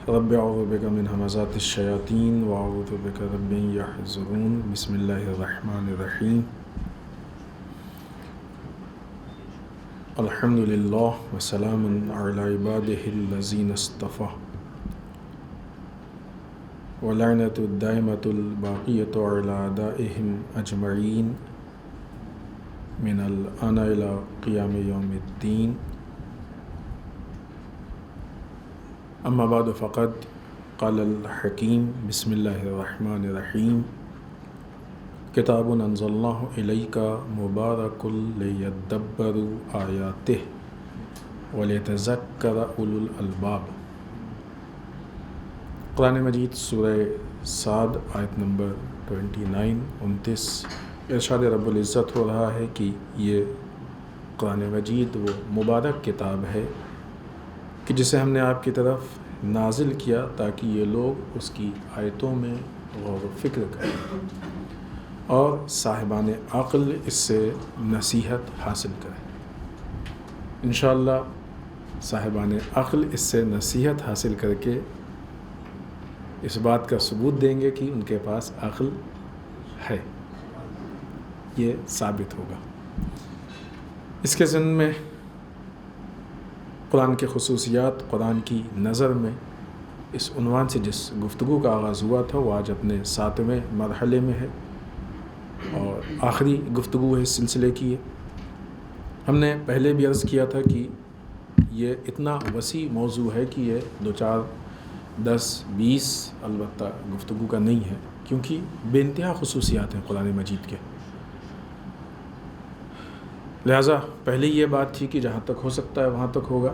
رب اعوذ بک من همزات الشیاطین واعوذ بک رب ان یحضرون بسم اللہ الرحمن الرحیم الحمد للہ وسلام علی عبادہ الذین اصطفى ولعنۃ الدائمۃ الباقیۃ علی اعدائہم اجمعین من الآن الی قیام یوم الدین اما بعد فقد قال الحکیم بسم اللہ الرحمن الرحیم کتاب انزلناہ الیک مبارک لیدبروا آیاتہ ولیتذکر اولو الالباب۔ قرآن مجید سورہ صاد آیت نمبر 29 ارشاد رب العزت ہو رہا ہے کہ یہ قرآن مجید وہ مبارک کتاب ہے کہ جسے ہم نے آپ کی طرف نازل کیا تاکہ یہ لوگ اس کی آیتوں میں غور و فکر کریں اور صاحبان عقل اس سے نصیحت حاصل کریں۔ انشاءاللہ صاحبان عقل اس سے نصیحت حاصل کر کے اس بات کا ثبوت دیں گے کہ ان کے پاس عقل ہے، یہ ثابت ہوگا۔ اس کے ضمن میں قرآن کے خصوصیات قرآن کی نظر میں اس عنوان سے جس گفتگو کا آغاز ہوا تھا وہ آج اپنے 7ویں مرحلے میں ہے اور آخری گفتگو ہے اس سلسلے کی ہے۔ ہم نے پہلے بھی عرض کیا تھا کہ یہ اتنا وسیع موضوع ہے کہ یہ 2 4 10 20 البتہ گفتگو کا نہیں ہے، کیونکہ بے انتہا خصوصیات ہیں قرآن مجید کے۔ لہٰذا پہلے یہ بات تھی کہ جہاں تک ہو سکتا ہے وہاں تک ہوگا،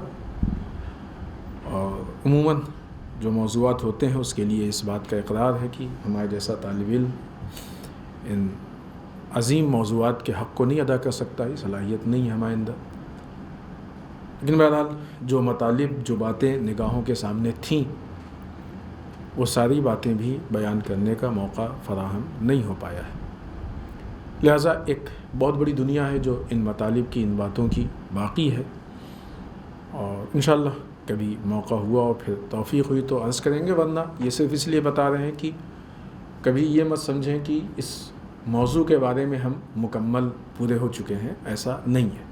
اور عموماً جو موضوعات ہوتے ہیں اس کے لیے اس بات کا اقرار ہے کہ ہمارے جیسا طالب علم ان عظیم موضوعات کے حق کو نہیں ادا کر سکتا، یہ صلاحیت نہیں ہے ہمارے اندر۔ لیکن بہرحال جو مطالب جو باتیں نگاہوں کے سامنے تھیں وہ ساری باتیں بھی بیان کرنے کا موقع فراہم نہیں ہو پایا ہے۔ لہٰذا ایک بہت بڑی دنیا ہے جو ان مطالب کی ان باتوں کی باقی ہے، اور انشاءاللہ کبھی موقع ہوا اور پھر توفیق ہوئی تو عرض کریں گے، ورنہ یہ صرف اس لیے بتا رہے ہیں کہ کبھی یہ مت سمجھیں کہ اس موضوع کے بارے میں ہم مکمل پورے ہو چکے ہیں، ایسا نہیں ہے،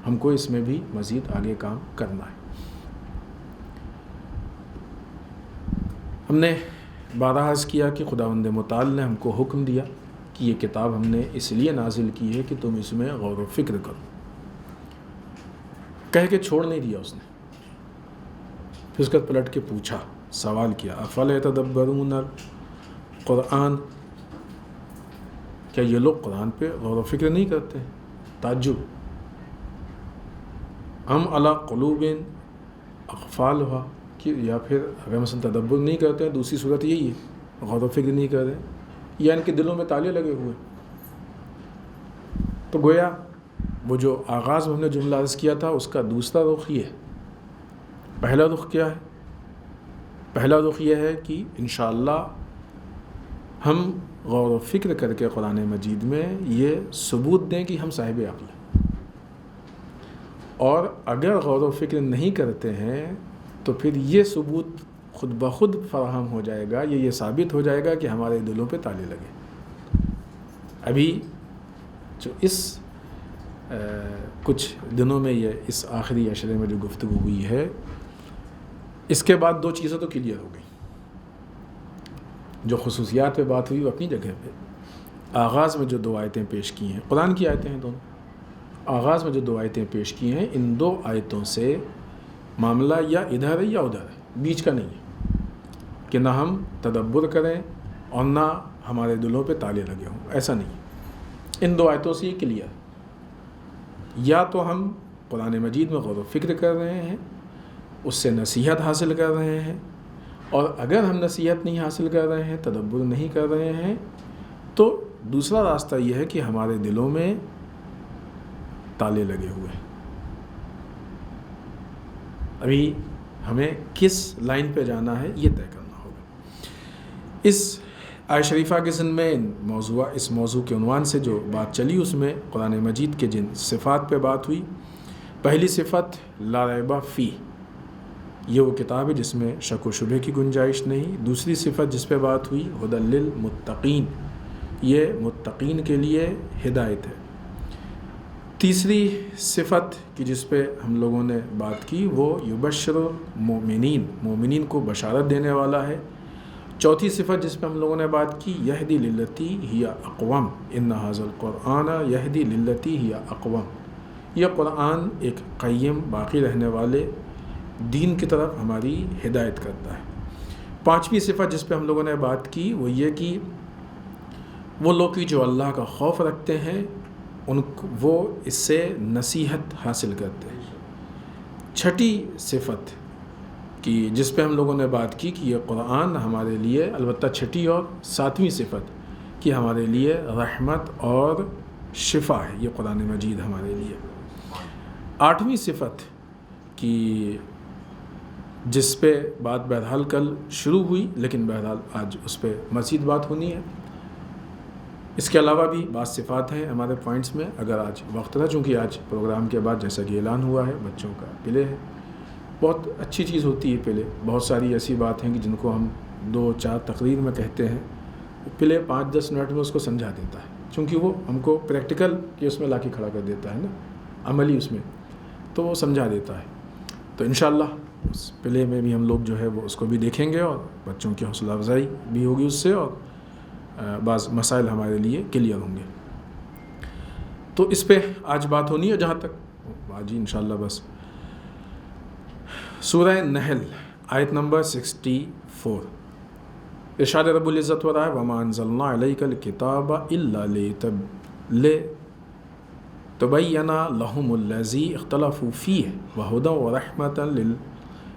ہم کو اس میں بھی مزید آگے کام کرنا ہے۔ ہم نے بارہا عرض کیا کہ خداوند متعال نے ہم کو حکم دیا کہ یہ کتاب ہم نے اس لیے نازل کی ہے کہ تم اس میں غور و فکر کرو، کہہ کے چھوڑ نہیں دیا اس نے، پھر اس کا پلٹ کے پوچھا، سوال کیا، افلا یتدبرون القرآن، کیا یہ لوگ قرآن پہ غور و فکر نہیں کرتے؟ تعجب، ام علی قلوب اقفالها، کہ یا پھر اگر مثلا تدبر نہیں کرتے ہیں دوسری صورت یہی ہے، غور و فکر نہیں کر رہے یا ان کے دلوں میں تالے لگے ہوئے۔ تو گویا وہ جو آغاز میں ہم نے جملہ عرض کیا تھا اس کا دوسرا رخ یہ ہے۔ پہلا رخ کیا ہے؟ پہلا رخ یہ ہے کہ انشاءاللہ ہم غور و فکر کر کے قرآن مجید میں یہ ثبوت دیں کہ ہم صاحب عقل ہیں، اور اگر غور و فکر نہیں کرتے ہیں تو پھر یہ ثبوت خود بخود فراہم ہو جائے گا، یہ ثابت ہو جائے گا کہ ہمارے دلوں پہ تالے لگے۔ ابھی جو اس کچھ دنوں میں یہ اس آخری عشرے میں جو گفتگو ہوئی ہے، اس کے بعد 2 چیزیں تو کلیئر ہو گئی۔ جو خصوصیات پہ بات ہوئی وہ اپنی جگہ پہ، آغاز میں جو 2 آیتیں پیش کی ہیں، قرآن کی آیتیں ہیں دونوں، آغاز میں جو 2 آیتیں پیش کی ہیں، ان 2 آیتوں سے معاملہ یا ادھر ہے یا ادھر ہے، بیچ کا نہیں ہے کہ نہ ہم تدبر کریں اور نہ ہمارے دلوں پہ تالے لگے ہوں، ایسا نہیں ہے۔ ان 2 آیتوں سے یہ کلیئر، یا تو ہم قرآن مجید میں غور و فکر کر رہے ہیں، اس سے نصیحت حاصل کر رہے ہیں، اور اگر ہم نصیحت نہیں حاصل کر رہے ہیں، تدبر نہیں کر رہے ہیں، تو دوسرا راستہ یہ ہے کہ ہمارے دلوں میں تالے لگے ہوئے ہیں۔ ابھی ہمیں کس لائن پہ جانا ہے یہ طے کرنا ہوگا۔ اس آیت شریفہ کے ضمن میں اس موضوع کے عنوان سے جو بات چلی اس میں قرآن مجید کے جن صفات پہ بات ہوئی، پہلی صفت لا ریب فی، یہ وہ کتاب ہے جس میں شک و شبہ کی گنجائش نہیں۔ دوسری صفت جس پہ بات ہوئی ھدی للمتقین، یہ متقین کے لیے ہدایت ہے۔ تیسری صفت کی جس پہ ہم لوگوں نے بات کی وہ یبشر المؤمنین، مومنین کو بشارت دینے والا ہے۔ چوتھی صفت جس پہ ہم لوگوں نے بات کی یہدی للتی ہی اقوم، ان ھذا القرآن یہدی للتی ہی اقوم، یہ قرآن ایک قیم باقی رہنے والے دین کی طرف ہماری ہدایت کرتا ہے۔ پانچویں صفت جس پہ ہم لوگوں نے بات کی وہ یہ کہ وہ لوگ جو اللہ کا خوف رکھتے ہیں وہ اس سے نصیحت حاصل کرتے ہیں۔ چھٹی صفت کی جس پہ ہم لوگوں نے بات کی کہ یہ قرآن ہمارے لیے، البتہ چھٹی اور ساتویں صفت کہ ہمارے لیے رحمت اور شفا ہے یہ قرآن مجید ہمارے لیے۔ آٹھویں صفت کی جس پہ بات بہرحال کل شروع ہوئی لیکن بہرحال آج اس پہ مزید بات ہونی ہے۔ اس کے علاوہ بھی بعض صفات ہیں ہمارے پوائنٹس میں، اگر آج وقت تھا، چونکہ آج پروگرام کے بعد جیسا کہ اعلان ہوا ہے بچوں کا پلے ہے، بہت اچھی چیز ہوتی ہے پلے۔ بہت ساری ایسی بات ہیں کہ جن کو ہم 2-4 تقریر میں کہتے ہیں، پلے 5-10 منٹ میں اس کو سمجھا دیتا ہے، چونکہ وہ ہم کو پریکٹیکل کہ اس میں لا کے کھڑا کر دیتا ہے نا، عملی اس میں، تو وہ سمجھا دیتا ہے۔ تو انشاءاللہ اس پلے میں بھی ہم لوگ جو ہے وہ اس کو بھی دیکھیں گے اور بچوں کی حوصلہ افزائی بھی ہوگی اس سے، اور بعض مسائل ہمارے لیے کلیئر ہوں گے۔ تو اس پہ آج بات ہونی ہے، جہاں تک آج ہی انشاءاللہ بس سورہ نحل آیت نمبر 64، ارشاد رب العزت ہو رہا ہے وَمَا أَنزَلْنَا عَلَيْكَ الْكِتَابَ إِلَّا لِتُبَيِّنَ لَهُمُ الَّذِي اخْتَلَفُوا فِيهِ وَهُدًى وَرَحْمَةً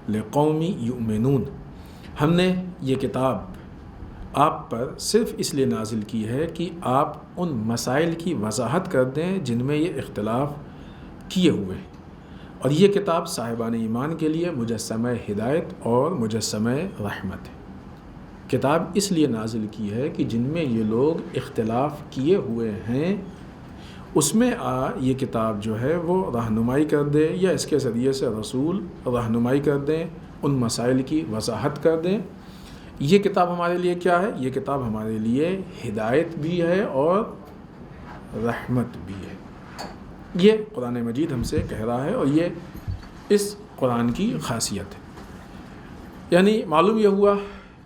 لِقَوْمِ يُؤْمِنُونَ، ہم نے یہ کتاب آپ پر صرف اس لیے نازل کی ہے کہ آپ ان مسائل کی وضاحت کر دیں جن میں یہ اختلاف کیے ہوئے ہیں، اور یہ کتاب صاحبان ایمان کے لیے مجسمہ ہدایت اور مجسمہ رحمت ہے۔ کتاب اس لیے نازل کی ہے کہ جن میں یہ لوگ اختلاف کیے ہوئے ہیں اس میں یہ کتاب جو ہے وہ رہنمائی کر دے، یا اس کے ذریعے سے رسول رہنمائی کر دیں، ان مسائل کی وضاحت کر دیں۔ یہ کتاب ہمارے لیے کیا ہے؟ یہ کتاب ہمارے لیے ہدایت بھی ہے اور رحمت بھی ہے۔ یہ قرآن مجید ہم سے کہہ رہا ہے، اور یہ اس قرآن کی خاصیت ہے۔ یعنی معلوم یہ ہوا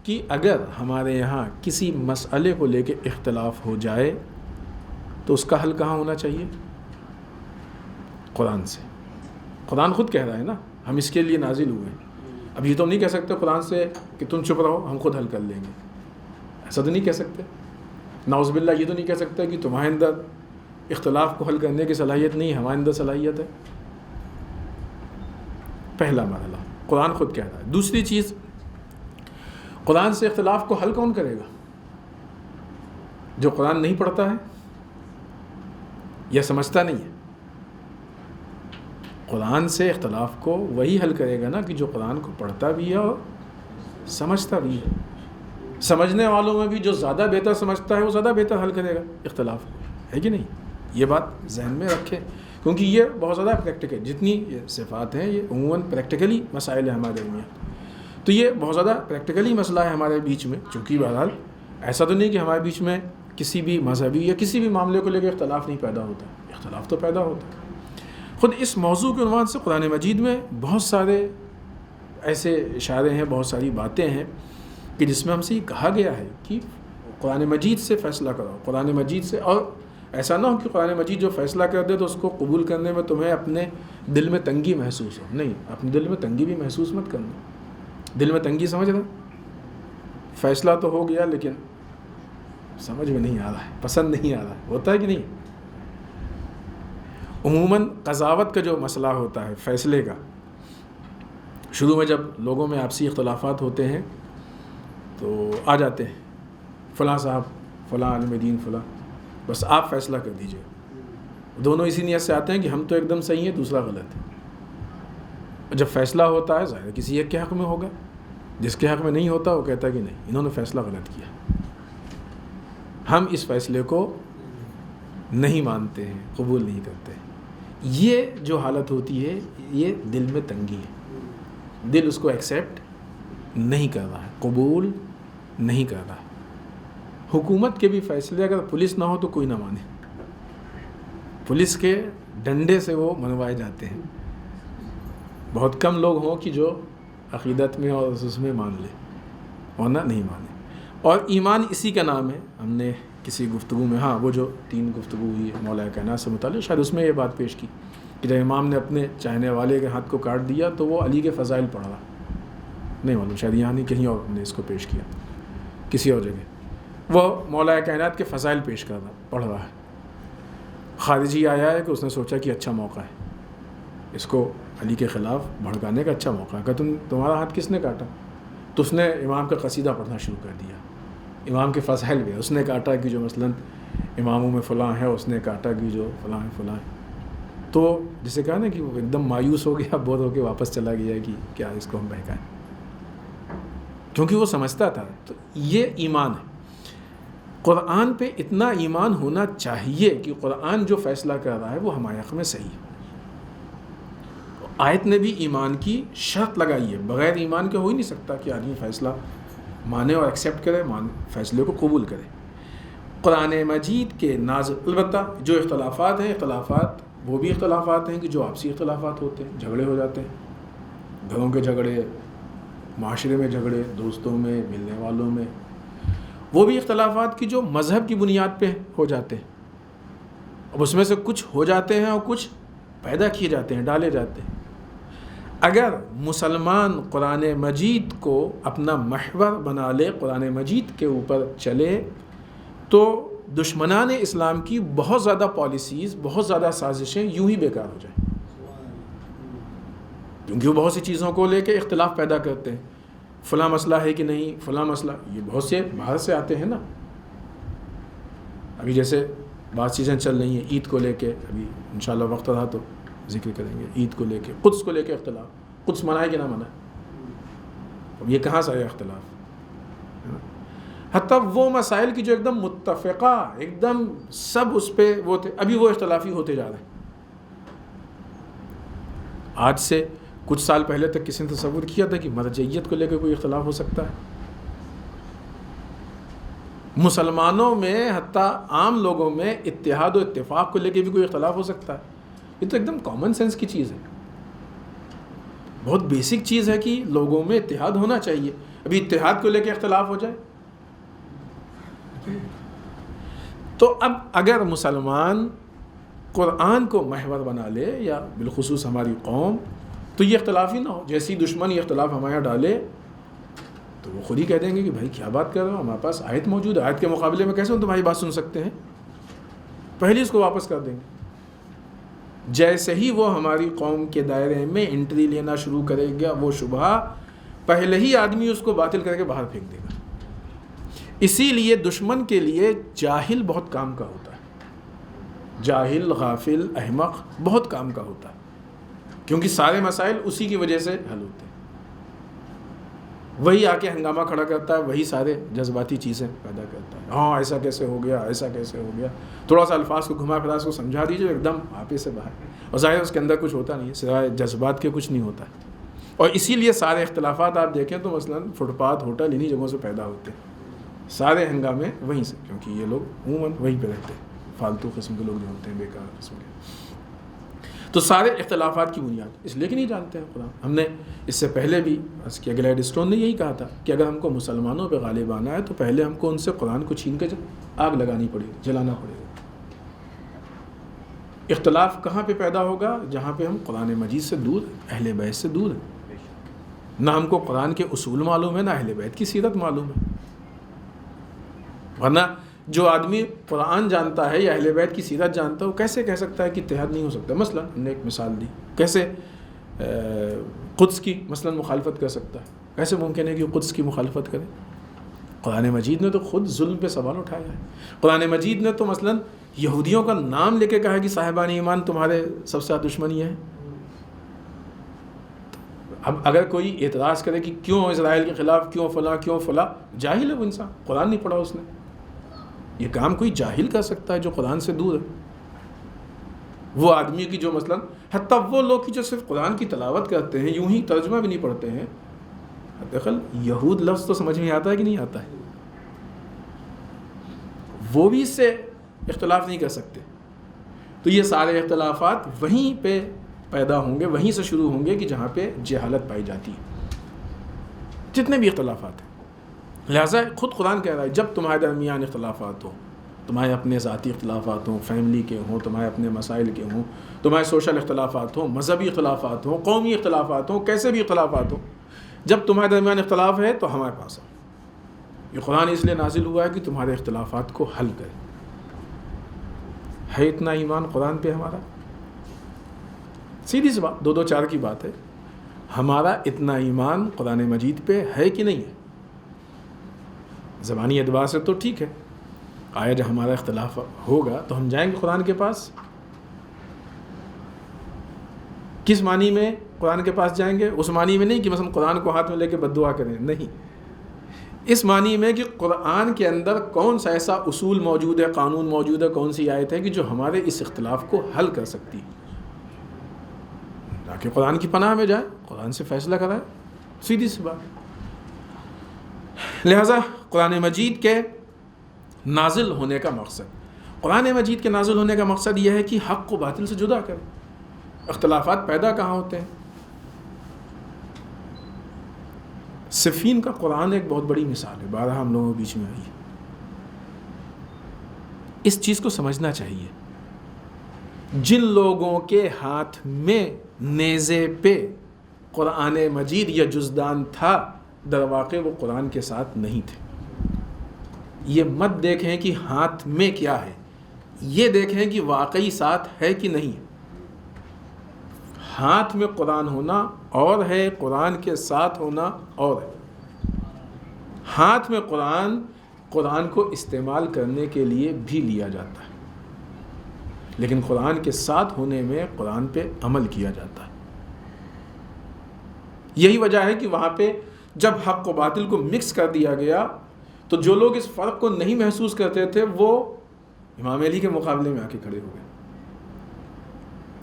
کہ اگر ہمارے یہاں کسی مسئلے کو لے کے اختلاف ہو جائے تو اس کا حل کہاں ہونا چاہیے؟ قرآن سے۔ قرآن خود کہہ رہا ہے نا، ہم اس کے لیے نازل ہوئے ہیں۔ اب یہ تو نہیں کہہ سکتے قرآن سے کہ تم چپ رہو ہم خود حل کر لیں گے، ایسا تو نہیں کہہ سکتے۔ نعوذ باللہ یہ تو نہیں کہہ سکتے کہ تمہارے اندر اختلاف کو حل کرنے کی صلاحیت نہیں، ہمارے اندر صلاحیت ہے۔ پہلا مرحلہ قرآن خود کہہ رہا ہے۔ دوسری چیز، قرآن سے اختلاف کو حل کون کرے گا؟ جو قرآن نہیں پڑھتا ہے یا سمجھتا نہیں ہے۔ قرآن سے اختلاف کو وہی حل کرے گا نا کہ جو قرآن کو پڑھتا بھی ہے اور سمجھتا بھی ہے۔ سمجھنے والوں میں بھی جو زیادہ بہتر سمجھتا ہے وہ زیادہ بہتر حل کرے گا اختلاف کو، ہے کہ نہیں؟ یہ بات ذہن میں رکھیں، کیونکہ یہ بہت زیادہ پریکٹیکل، جتنی یہ صفات ہیں یہ عموماً پریکٹیکلی مسائل ہیں ہمارے میں، تو یہ بہت زیادہ پریکٹیکلی مسئلہ ہے ہمارے بیچ میں۔ چونکہ بہرحال ایسا تو نہیں کہ ہمارے بیچ میں کسی بھی مذہبی یا کسی بھی معاملے کو لے کے اختلاف نہیں پیدا ہوتا، اختلاف تو پیدا ہوتا ہے۔ خود اس موضوع کے عنوان سے قرآن مجید میں بہت سارے ایسے اشارے ہیں، بہت ساری باتیں ہیں کہ جس میں ہم سے یہ کہا گیا ہے کہ قرآن مجید سے فیصلہ کرو، قرآن مجید سے، اور ایسا نہ ہو کہ قرآن مجید جو فیصلہ کر دے تو اس کو قبول کرنے میں تمہیں اپنے دل میں تنگی محسوس ہو۔ نہیں، اپنے دل میں تنگی بھی محسوس مت کرنا۔ دل میں تنگی سمجھ رہے، فیصلہ تو ہو گیا لیکن سمجھ میں نہیں آ رہا ہے، پسند نہیں آ رہا ہے، ہوتا ہے کہ نہیں؟ عموماً قضاوت کا جو مسئلہ ہوتا ہے، فیصلے کا، شروع میں جب لوگوں میں آپسی اختلافات ہوتے ہیں تو آ جاتے ہیں فلاں صاحب، فلاں عالم دین، فلاں، بس آپ فیصلہ کر دیجئے۔ دونوں اسی نیت سے آتے ہیں کہ ہم تو ایک دم صحیح ہیں، دوسرا غلط ہے۔ جب فیصلہ ہوتا ہے ظاہر کسی ایک کے حق میں ہوگا، جس کے حق میں نہیں ہوتا وہ کہتا ہے کہ نہیں، انہوں نے فیصلہ غلط کیا، ہم اس فیصلے کو نہیں مانتے ہیں، قبول نہیں کرتے ہیں۔ یہ جو حالت ہوتی ہے یہ دل میں تنگی ہے، دل اس کو ایکسیپٹ نہیں کر رہا ہے، قبول نہیں کر رہا ہے۔ حکومت کے بھی فیصلے اگر پولیس نہ ہو تو کوئی نہ مانے، پولیس کے ڈنڈے سے وہ منوائے جاتے ہیں۔ بہت کم لوگ ہوں کہ جو عقیدت میں اور اس میں مان لے، ورنہ نہیں مانے۔ اور ایمان اسی کا نام ہے۔ ہم نے کسی گفتگو میں، وہ جو 3 گفتگو ہوئی ہے مولا کائنات سے متعلق، شاید اس میں یہ بات پیش کی کہ جب امام نے اپنے چاہنے والے کے ہاتھ کو کاٹ دیا تو وہ علی کے فضائل پڑھ رہا، نہیں معلوم، شاید یہاں نہیں، کہیں اور نے اس کو پیش کیا، کسی اور جگہ وہ مولا کائنات کے فضائل پیش کر رہا، پڑھ رہا ہے۔ خارجی آیا ہے کہ اس نے سوچا کہ اچھا موقع ہے، اس کو علی کے خلاف بھڑکانے کا اچھا موقع ہے، کہ تمہارا ہاتھ کس نے کاٹا؟ تو اس نے امام کا قصیدہ پڑھنا شروع کر دیا، امام کے فضائل بھی، اس نے کاٹا کہ جو مثلا اماموں میں فلاں ہے، اس نے کاٹا کہ جو فلاں ہے فلاں ہے۔ تو جسے کہا نا کہ وہ ایک دم مایوس ہو گیا، بور ہو کے واپس چلا گیا کہ کیا اس کو ہم بہکائیں، کیونکہ وہ سمجھتا تھا۔ تو یہ ایمان ہے۔ قرآن پہ اتنا ایمان ہونا چاہیے کہ قرآن جو فیصلہ کر رہا ہے وہ ہمارے حق میں صحیح ہے۔ آیت نے بھی ایمان کی شرط لگائی ہے، بغیر ایمان کے ہو ہی نہیں سکتا کہ آدمی فیصلہ مانے اور ایکسیپٹ کرے، فیصلے کو قبول کرے۔ قرآن مجید کے نازل، البتہ جو اختلافات ہیں، اختلافات وہ بھی اختلافات ہیں کہ جو آپسی اختلافات ہوتے ہیں، جھگڑے ہو جاتے ہیں، گھروں کے جھگڑے، معاشرے میں جھگڑے، دوستوں میں، ملنے والوں میں، وہ بھی اختلافات کی جو مذہب کی بنیاد پہ ہو جاتے ہیں۔ اب اس میں سے کچھ ہو جاتے ہیں اور کچھ پیدا کیے جاتے ہیں، ڈالے جاتے ہیں۔ اگر مسلمان قرآن مجید کو اپنا محور بنا لے، قرآن مجید کے اوپر چلے، تو دشمنان اسلام کی بہت زیادہ پالیسیز، بہت زیادہ سازشیں یوں ہی بیکار ہو جائیں، کیونکہ وہ بہت سی چیزوں کو لے کے اختلاف پیدا کرتے ہیں۔ فلاں مسئلہ ہے کہ نہیں، فلاں مسئلہ، یہ بہت سے باہر سے آتے ہیں نا۔ ابھی جیسے بعض چیزیں چل رہی ہیں عید کو لے کے، ابھی انشاءاللہ وقت رہا تو ذکر کریں گے، عید کو لے کے، قدس کو لے کے اختلاف، قدس منائے کہ نہ منائے، اب یہ کہاں سے آیا اختلاف؟ حتیٰ وہ مسائل کی جو ایک دم متفقہ، ایک دم سب اس پہ وہ تھے، ابھی وہ اختلافی ہوتے جا رہے ہیں۔ آج سے کچھ سال پہلے تک کسی نے تصور کیا تھا کہ مرجعیت کو لے کے کوئی اختلاف ہو سکتا ہے؟ مسلمانوں میں، حتیٰ عام لوگوں میں اتحاد و اتفاق کو لے کے بھی کوئی اختلاف ہو سکتا ہے؟ یہ تو ایک دم کامن سینس کی چیز ہے، بہت بیسک چیز ہے کہ لوگوں میں اتحاد ہونا چاہیے۔ ابھی اتحاد کو لے کے اختلاف ہو جائے تو اب اگر مسلمان قرآن کو محور بنا لے، یا بالخصوص ہماری قوم، تو یہ اختلاف ہی نہ ہو۔ جیسی دشمن یہ اختلاف ہمارے یہاں ڈالے تو وہ خود ہی کہہ دیں گے کہ بھائی کیا بات کر رہے ہو، ہمارے پاس آیت موجود ہے، آیت کے مقابلے میں کیسے ہم تمہاری بات سن سکتے ہیں؟ پہلے اس کو واپس کر دیں گے۔ جیسے ہی وہ ہماری قوم کے دائرے میں انٹری لینا شروع کرے گا، وہ شبہ پہلے ہی آدمی اس کو باطل کر کے باہر پھینک دے گا۔ اسی لیے دشمن کے لیے جاہل بہت کام کا ہوتا ہے، جاہل، غافل، احمق بہت کام کا ہوتا ہے، کیونکہ سارے مسائل اسی کی وجہ سے حل ہوتے ہیں۔ وہی آ کے ہنگامہ کھڑا کرتا ہے، وہی سارے جذباتی چیزیں پیدا کرتا ہے۔ ہاں ایسا کیسے ہو گیا، ایسا کیسے ہو گیا، تھوڑا سا الفاظ کو گھما پھرا اس کو سمجھا دیجیے، ایک دم آپے سے باہر، اور ظاہر اس کے اندر کچھ ہوتا نہیں ہے سوائے جذبات کے، کچھ نہیں ہوتا ہے۔ اور اسی لیے سارے اختلافات آپ دیکھیں تو مثلا فٹ پاتھ، ہوٹل، انہی جگہوں سے پیدا ہوتے ہیں، سارے ہنگامے وہیں سے، کیونکہ یہ لوگ عموماً وہیں پہ رہتے ہیں، فالتو قسم کے لوگ جو ہوتے ہیں، بیکار قسم کے۔ تو سارے اختلافات کی بنیاد اس لیے کہ نہیں جانتے ہیں قرآن۔ ہم نے اس سے پہلے بھی عرض کیا، گلیڈ اسٹون نے یہی کہا تھا کہ اگر ہم کو مسلمانوں پہ غالب آنا ہے تو پہلے ہم کو ان سے قرآن کو چھین کے آگ لگانی پڑے گی، جلانا پڑے گا۔ اختلاف کہاں پہ پیدا ہوگا؟ جہاں پہ ہم قرآن مجید سے دور ہیں، اہل بیت سے دور ہیں، نہ ہم کو قرآن کے اصول معلوم ہے، نہ اہل بیت کی سیرت معلوم ہے۔ ورنہ جو آدمی قرآن جانتا ہے یا اہل بیت کی سیرت جانتا ہے، وہ کیسے کہہ سکتا ہے کہ اتحاد نہیں ہو سکتا؟ مثلا ہم نے ایک مثال دی، کیسے قدس کی مثلا مخالفت کر سکتا ہے؟ کیسے ممکن ہے کہ وہ قدس کی مخالفت کرے؟ قرآن مجید نے تو خود ظلم پہ سوال اٹھایا ہے۔ قرآن مجید نے تو مثلا یہودیوں کا نام لے کے کہا کہ صاحبان ایمان تمہارے سب سے زیادہ دشمنی ہے۔ اب اگر کوئی اعتراض کرے کہ کیوں اسرائیل کے خلاف، کیوں فلاں، کیوں فلاں، جاہل ہے وہ انسان، قرآن نہیں پڑھا اس نے۔ یہ کام کوئی جاہل کر سکتا ہے جو قرآن سے دور ہے؟ وہ آدمی کی جو مثلا حتیٰ وہ لوگ کی جو صرف قرآن کی تلاوت کرتے ہیں، یوں ہی ترجمہ بھی نہیں پڑھتے ہیں، دراصل یہود لفظ تو سمجھ میں آتا ہے کہ نہیں آتا ہے، وہ بھی اس سے اختلاف نہیں کر سکتے. تو یہ سارے اختلافات وہیں پہ پیدا ہوں گے، وہیں سے شروع ہوں گے کہ جہاں پہ جہالت پائی جاتی ہے، جتنے بھی اختلافات ہیں. لہٰذا خود قرآن کہہ رہا ہے جب تمہارے درمیان اختلافات ہوں، تمہارے اپنے ذاتی اختلافات ہوں، فیملی کے ہوں، تمہارے اپنے مسائل کے ہوں، تمہارے سوشل اختلافات ہوں، مذہبی اختلافات ہوں، قومی اختلافات ہوں، کیسے بھی اختلافات ہوں، جب تمہارے درمیان اختلاف ہے تو ہمارے پاس آؤ. یہ قرآن اس لیے نازل ہوا ہے کہ تمہارے اختلافات کو حل کرے. ہے اتنا ایمان قرآن پہ ہمارا؟ سیدھی سی بات، 2-2-4 کی بات ہے. ہمارا اتنا ایمان قرآن مجید پہ ہے کہ نہیں ہے؟ زبانی اعتبار سے تو ٹھیک ہے، آیا جب ہمارا اختلاف ہوگا تو ہم جائیں گے قرآن کے پاس. کس معنی میں قرآن کے پاس جائیں گے؟ اس معنی میں نہیں کہ مثلا قرآن کو ہاتھ میں لے کے بد دعا کریں، نہیں. اس معنی میں کہ قرآن کے اندر کون سا ایسا اصول موجود ہے، قانون موجود ہے، کون سی آیت ہے کہ جو ہمارے اس اختلاف کو حل کر سکتی ہے. تاکہ قرآن کی پناہ میں جائے، قرآن سے فیصلہ کرائے، سیدھی سی بات. لہٰذا قرآن مجید کے نازل ہونے کا مقصد، قرآن مجید کے نازل ہونے کا مقصد یہ ہے کہ حق کو باطل سے جدا کرے. اختلافات پیدا کہاں ہوتے ہیں؟ صفین کا قرآن ایک بہت بڑی مثال ہے، بارہا ہم لوگوں کے بیچ میں آئی. اس چیز کو سمجھنا چاہیے. جن لوگوں کے ہاتھ میں نیزے پہ قرآن مجید یا جزدان تھا، در واقع وہ قرآن کے ساتھ نہیں تھے. یہ مت دیکھیں کہ ہاتھ میں کیا ہے، یہ دیکھیں کہ واقعی ساتھ ہے کہ نہیں. ہاتھ میں قرآن ہونا اور ہے، قرآن کے ساتھ ہونا اور ہے. ہاتھ میں قرآن کو استعمال کرنے کے لیے بھی لیا جاتا ہے، لیکن قرآن کے ساتھ ہونے میں قرآن پہ عمل کیا جاتا ہے. یہی وجہ ہے کہ وہاں پہ جب حق و باطل کو مکس کر دیا گیا تو جو لوگ اس فرق کو نہیں محسوس کرتے تھے وہ امام علی کے مقابلے میں آ کے کھڑے ہو گئے.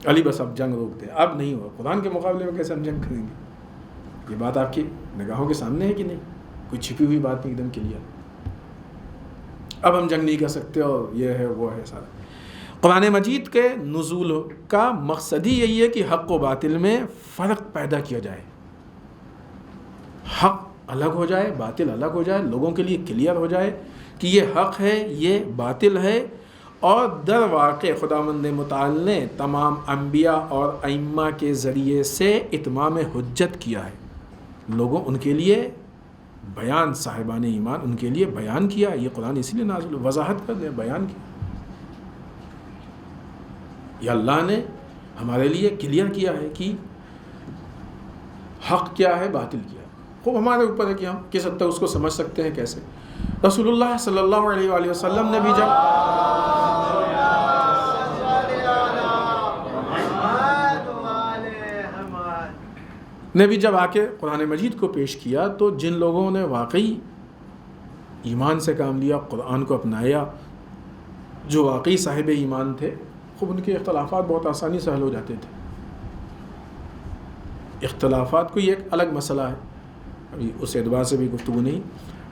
علی بس اب جنگ روک دے، اب نہیں ہوا. قرآن کے مقابلے میں کیسے ہم جنگ کریں گے؟ یہ بات آپ کی نگاہوں کے سامنے ہے کہ نہیں؟ کوئی چھپی ہوئی بات نہیں، ایک دم کلیئر. اب ہم جنگ نہیں کر سکتے اور یہ ہے وہ ہے سارا. قرآن مجید کے نزول کا مقصد ہی یہی ہے کہ حق و باطل میں فرق پیدا کیا جائے، حق الگ ہو جائے، باطل الگ ہو جائے، لوگوں کے لیے کلیئر ہو جائے کہ یہ حق ہے، یہ باطل ہے. اور در واقع خداوند متعال نے تمام انبیاء اور ائمہ کے ذریعے سے اتمام حجت کیا ہے. لوگوں ان کے لیے بیان، صاحبان ایمان ان کے لیے بیان کیا. یہ قرآن اسی لیے نازل، وضاحت کر دیں، بیان کیا. یہ اللہ نے ہمارے لیے کلیئر کیا ہے کہ حق کیا ہے، باطل کیا ہے. خوب ہمارے اوپر ہے کہ ہم کس حد تک اس کو سمجھ سکتے ہیں. کیسے رسول اللہ صلی اللہ علیہ وآلہ وسلم نے بھی جب آ کے قرآن مجید کو پیش کیا تو جن لوگوں نے واقعی ایمان سے کام لیا، قرآن کو اپنایا، جو واقعی صاحب ایمان تھے، خوب ان کے اختلافات بہت آسانی سے حل ہو جاتے تھے. اختلافات کوئی ایک الگ مسئلہ ہے، ابھی اس اعتبار سے بھی گفتگو نہیں.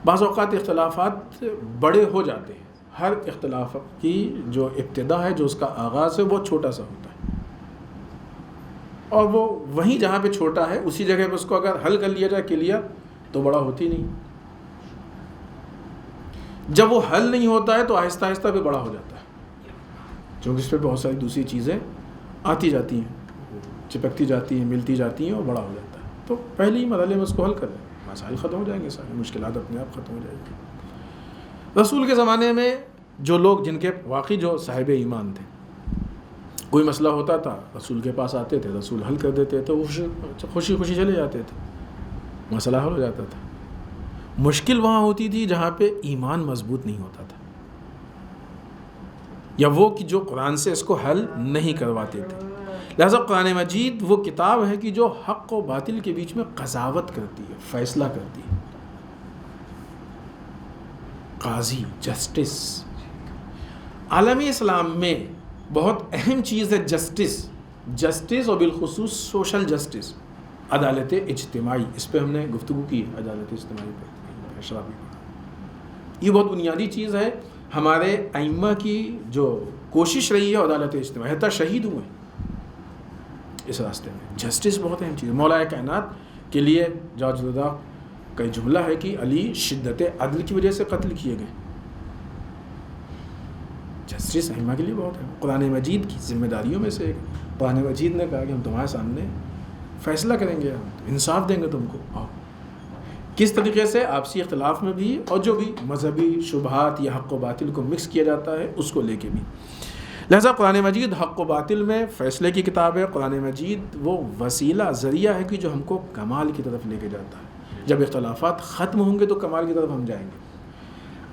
بعض اوقات اختلافات بڑے ہو جاتے ہیں. ہر اختلاف کی جو ابتدا ہے، جو اس کا آغاز ہے، وہ چھوٹا سا ہوتا ہے، اور وہ وہیں جہاں پہ چھوٹا ہے اسی جگہ پہ اس کو اگر حل کر لیا جائے کلیئر تو بڑا ہوتی نہیں. جب وہ حل نہیں ہوتا ہے تو آہستہ آہستہ پہ بڑا ہو جاتا ہے، کیونکہ اس پہ بہت ساری دوسری چیزیں آتی جاتی ہیں، چپکتی جاتی ہیں، ملتی جاتی ہیں اور بڑا ہو جاتا ہے. تو پہلے ہی مرحلے میں اس کو حل کر دیں، مسائل ختم ہو جائیں گے، ساری مشکلات اپنے آپ ختم ہو جائیں گی. رسول کے زمانے میں جو لوگ جن کے واقعی جو صاحب ایمان تھے، کوئی مسئلہ ہوتا تھا رسول کے پاس آتے تھے، رسول حل کر دیتے تھے، خوشی خوشی چلے جاتے تھے، مسئلہ حل ہو جاتا تھا. مشکل وہاں ہوتی تھی جہاں پہ ایمان مضبوط نہیں ہوتا تھا، یا وہ کہ جو قرآن سے اس کو حل نہیں کرواتے تھے. لہذا قرآن مجید وہ کتاب ہے کہ جو حق و باطل کے بیچ میں قضاوت کرتی ہے، فیصلہ کرتی ہے. قاضی، جسٹس. عالم اسلام میں بہت اہم چیز ہے جسٹس اور بالخصوص سوشل جسٹس، عدالت اجتماعی. اس پہ ہم نے گفتگو کی، عدالت اجتماعی پہ فیصلہ بھی پڑھا. یہ بہت بنیادی چیز ہے. ہمارے ائمہ کی جو کوشش رہی ہے عدالت اجتماعی، حتیٰ شہید ہوئے اس راستے میں. جسٹس بہت اہم چیز ہے. مولا کائنات کے لیے جارج رضا کا جملہ ہے کہ علی شدت عدل کی وجہ سے قتل کیے گئے. جسٹس ائمہ کے لیے بہت ہے. قرآن مجید کی ذمہ داریوں میں سے ایک، قرآن مجید نے کہا کہ ہم تمہارے سامنے فیصلہ کریں گے، ہم انصاف دیں گے تم کو. آؤ کس طریقے سے آپسی اختلاف میں بھی، اور جو بھی مذہبی شبہات یا حق و باطل کو مکس کیا جاتا ہے اس کو لے کے بھی. لہذا قرآن مجید حق و باطل میں فیصلے کی کتاب ہے. قرآن مجید وہ وسیلہ، ذریعہ ہے کہ جو ہم کو کمال کی طرف لے کے جاتا ہے. جب اختلافات ختم ہوں گے تو کمال کی طرف ہم جائیں گے.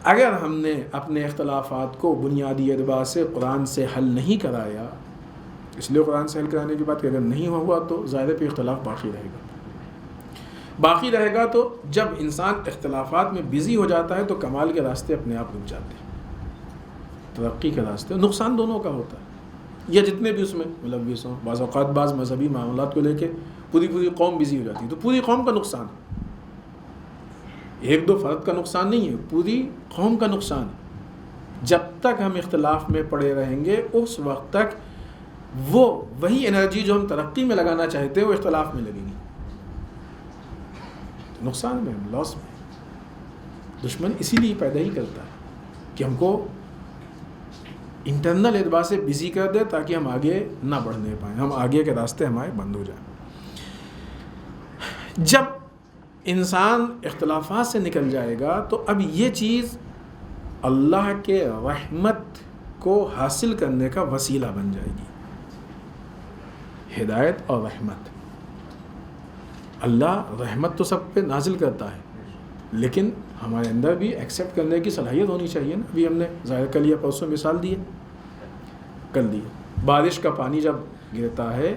اگر ہم نے اپنے اختلافات کو بنیادی اعتبار سے قرآن سے حل نہیں کرایا، اس لیے قرآن سے حل کرانے کی بات کہ اگر نہیں ہوا تو ظاہر پہ اختلاف باقی رہے گا. تو جب انسان اختلافات میں بزی ہو جاتا ہے تو کمال کے راستے اپنے آپ رک جاتے ہیں. ترقی کے راستے نقصان دونوں کا ہوتا ہے. یا جتنے بھی اس میں ملوث ہوں، بعض اوقات بعض مذہبی معاملات کو لے کے پوری قوم بزی ہو جاتی ہے تو پوری قوم کا نقصان ہے. ایک دو فرد کا نقصان نہیں ہے، پوری قوم کا نقصان ہے. جب تک ہم اختلاف میں پڑے رہیں گے اس وقت تک وہی انرجی جو ہم ترقی میں لگانا چاہتے ہیں وہ اختلاف میں لگے گی. نقصان میں، لاس میں. دشمن اسی لیے پیدا ہی کرتا ہے کہ ہم کو انٹرنل اعتبار سے بزی کر دے تاکہ ہم آگے نہ بڑھنے پائیں، ہم آگے کے راستے ہمارے بند ہو جائیں. جب انسان اختلافات سے نکل جائے گا تو اب یہ چیز اللہ کے رحمت کو حاصل کرنے کا وسیلہ بن جائے گی. ہدایت اور رحمت، اللہ رحمت تو سب پہ نازل کرتا ہے لیکن ہمارے اندر بھی ایکسیپٹ کرنے کی صلاحیت ہونی چاہیے نا. ابھی ہم نے ظاہر کر لیا، پرسوں مثال دی کر دی. بارش کا پانی جب گرتا ہے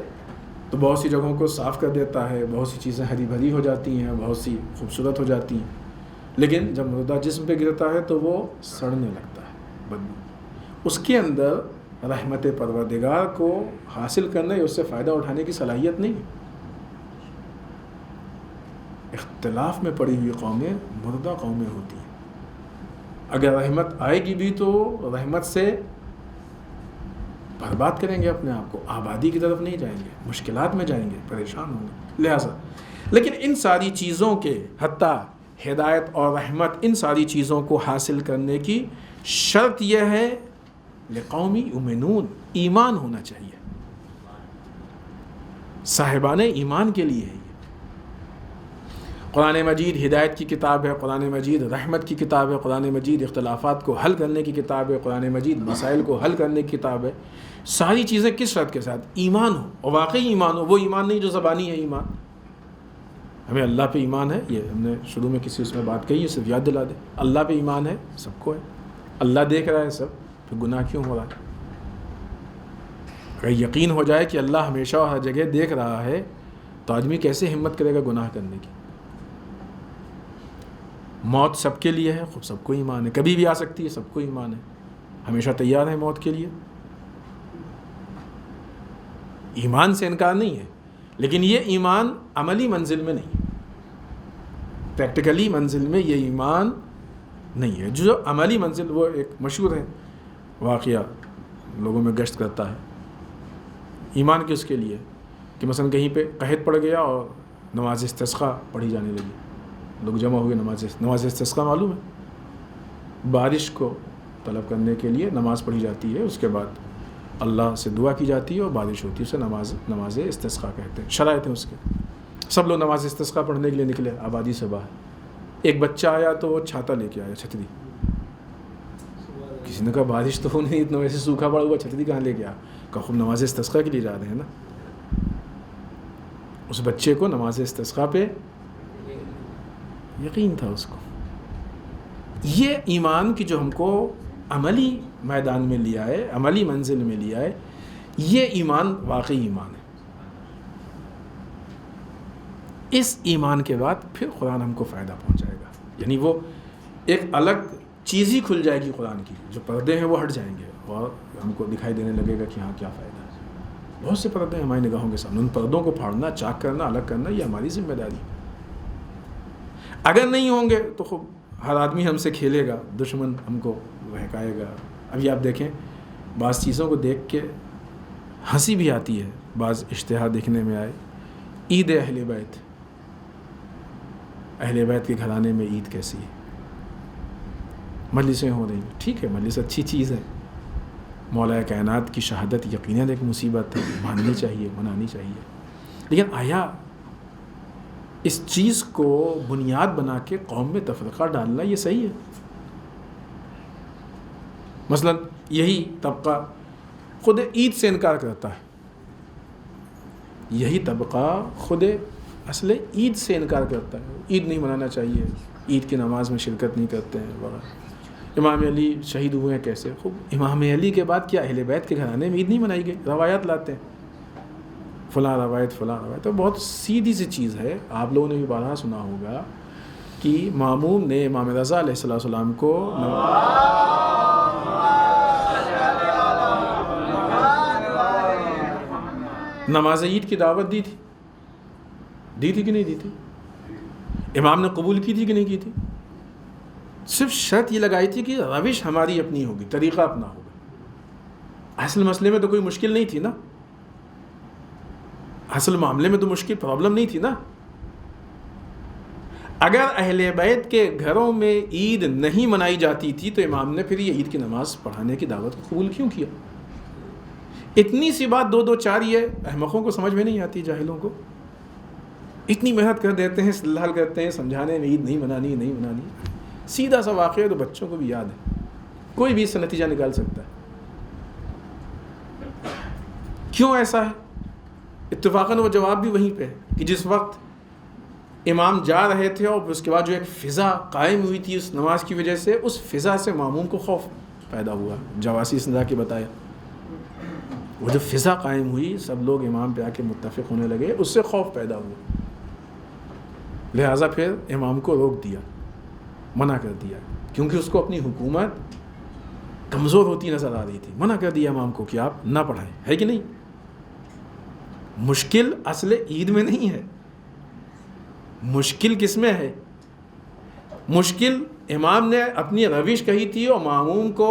تو بہت سی جگہوں کو صاف کر دیتا ہے، بہت سی چیزیں ہری بھری ہو جاتی ہیں، بہت سی خوبصورت ہو جاتی ہیں. لیکن جب مردہ جسم پہ گرتا ہے تو وہ سڑنے لگتا ہے، بدبو. اس کے اندر رحمت پروردگار کو حاصل کرنے یا اس سے فائدہ اٹھانے کی صلاحیت نہیں ہے. اختلاف میں پڑی ہوئی قومیں مردہ قومیں ہوتی ہیں. اگر رحمت آئے گی بھی تو رحمت سے برباد کریں گے اپنے آپ کو، آبادی کی طرف نہیں جائیں گے، مشکلات میں جائیں گے، پریشان ہوں گے. لہٰذا لیکن ان ساری چیزوں کے، حتیٰ ہدایت اور رحمت، ان ساری چیزوں کو حاصل کرنے کی شرط یہ ہے لقوم یؤمنون، ایمان ہونا چاہیے. صاحبان ایمان کے لیے ہے. قرآن مجید ہدایت کی کتاب ہے، قرآن مجید رحمت کی کتاب ہے، قرآن مجید اختلافات کو حل کرنے کی کتاب ہے، قرآن مجید مسائل کو حل کرنے کی کتاب ہے. ساری چیزیں کس شرط کے ساتھ؟ ایمان ہو، اور واقعی ایمان ہو. وہ ایمان نہیں جو زبانی ہے ایمان. ہمیں اللہ پہ ایمان ہے، یہ ہم نے شروع میں کسی اس میں بات کہی ہے، صرف یاد دلا دے. اللہ پہ ایمان ہے، سب کو ہے. اللہ دیکھ رہا ہے سب، پھر گناہ کیوں ہو رہا ہے؟ اگر یقین ہو جائے کہ اللہ ہمیشہ اور ہر جگہ دیکھ رہا ہے تو آدمی کیسے ہمت کرے گا گناہ کرنے کی؟ موت سب کے لیے ہے، خود سب کو ایمان ہے، کبھی بھی آ سکتی ہے، سب کو ایمان ہے. ہمیشہ تیار ہے موت کے لیے. ایمان سے انکار نہیں ہے، لیکن یہ ایمان عملی منزل میں نہیں، پریکٹیکلی منزل میں یہ ایمان نہیں ہے. جو عملی منزل، وہ ایک مشہور ہے واقعہ، لوگوں میں گشت کرتا ہے. ایمان کس کے لیے کہ مثلا کہیں پہ قحط پڑ گیا اور نماز استسقاء پڑھی جانے لگی، لوگ جمع ہوئے. نماز استسقاء معلوم ہے، بارش کو طلب کرنے کے لیے نماز پڑھی جاتی ہے، اس کے بعد اللہ سے دعا کی جاتی ہے اور بارش ہوتی ہے، اسے نماز استسقاء کہتے ہیں. شرائط ہیں اس کے. سب لوگ نماز استسقاء پڑھنے کے لیے نکلے آبادی سے باہر. ایک بچہ آیا تو وہ چھاتا لے کے آیا، چھتری. کسی نے کہا بارش تو ہو نہیں، اتنا ویسے سوکھا پڑا ہوا، چھتری کہاں لے کے آیا؟ کہ خوب نماز استسقاء کے لیے جا رہے ہیں نا. اس بچے کو نماز استسقاء پہ یقین تھا اس کو. یہ ایمان کی جو ہم کو عملی میدان میں لیا ہے، عملی منزل میں لیا ہے، یہ ایمان واقعی ایمان ہے. اس ایمان کے بعد پھر قرآن ہم کو فائدہ پہنچائے گا. یعنی وہ ایک الگ چیز ہی کھل جائے گی قرآن کی، جو پردے ہیں وہ ہٹ جائیں گے. اور ہم کو دکھائی دینے لگے گا کہ ہاں کیا فائدہ ہے. بہت سے پردے ہیں ہماری نگاہوں کے سامنے، ان پردوں کو پھاڑنا، چاک کرنا، الگ کرنا یہ ہماری ذمہ داری ہے. اگر نہیں ہوں گے تو خوب ہر آدمی ہم سے کھیلے گا، دشمن ہم کو بہکائے گا. ابھی آپ دیکھیں بعض چیزوں کو دیکھ کے ہنسی بھی آتی ہے. بعض اشتہار دیکھنے میں آئے، عید اہل بیت، اہل بیت کے گھرانے میں عید کیسی ہے؟ مجلسیں ہو رہی ہیں، ٹھیک ہے مجلس اچھی چیز ہے، مولا کائنات کی شہادت یقیناً ایک مصیبت ہے، ماننی چاہیے، منانی چاہیے. لیکن آیا اس چیز کو بنیاد بنا کے قوم میں تفرقہ ڈالنا یہ صحیح ہے؟ مثلا یہی طبقہ خود عید سے انکار کرتا ہے، یہی طبقہ خود اصل عید سے انکار کرتا ہے، عید نہیں منانا چاہیے، عید کی نماز میں شرکت نہیں کرتے ہیں وغیرہ. امام علی شہید ہوئے ہیں کیسے؟ خوب امام علی کے بعد کیا اہل بیت کے گھرانے میں عید نہیں منائی گئی؟ روایات لاتے ہیں فلاں روایت فلاں روایت. تو بہت سیدھی سی چیز ہے. آپ لوگوں نے بھی بارہا سنا ہوگا کہ ماموم نے امام رضا علیہ السلام کو نماز عید کی دعوت دی تھی کہ نہیں دی تھی؟ امام نے قبول کی تھی کہ نہیں کی تھی؟ صرف شرط یہ لگائی تھی کہ روش ہماری اپنی ہوگی، طریقہ اپنا ہوگا. اصل مسئلے میں تو کوئی مشکل نہیں تھی نا، اصل معاملے میں تو مشکل پرابلم نہیں تھی نا. اگر اہل بیت کے گھروں میں عید نہیں منائی جاتی تھی تو امام نے پھر یہ عید کی نماز پڑھانے کی دعوت کو قبول کیوں کیا؟ اتنی سی بات دو چار یہ احمقوں کو سمجھ میں نہیں آتی، جاہلوں کو. اتنی محنت کر دیتے ہیں، استدلال کرتے ہیں سمجھانے میں عید نہیں منانی. سیدھا سا واقعہ تو بچوں کو بھی یاد ہے، کوئی بھی اس سے نتیجہ نکال سکتا ہے. کیوں ایسا ہے؟ اتفاقاً وہ جواب بھی وہیں پہ ہے کہ جس وقت امام جا رہے تھے اور اس کے بعد جو ایک فضا قائم ہوئی تھی اس نماز کی وجہ سے، اس فضا سے ماموم کو خوف پیدا ہوا. جواسی سندا کے بتایا وہ جو فضا قائم ہوئی، سب لوگ امام پہ آ کے متفق ہونے لگے، اس سے خوف پیدا ہوا. لہٰذا پھر امام کو روک دیا، منع کر دیا، کیونکہ اس کو اپنی حکومت کمزور ہوتی نظر آ رہی تھی. منع کر دیا امام کو کہ آپ نہ پڑھائیں، ہے کہ نہیں؟ مشکل اصل عید میں نہیں ہے، مشکل کس میں ہے؟ مشکل امام نے اپنی روش کہی تھی اور معموم کو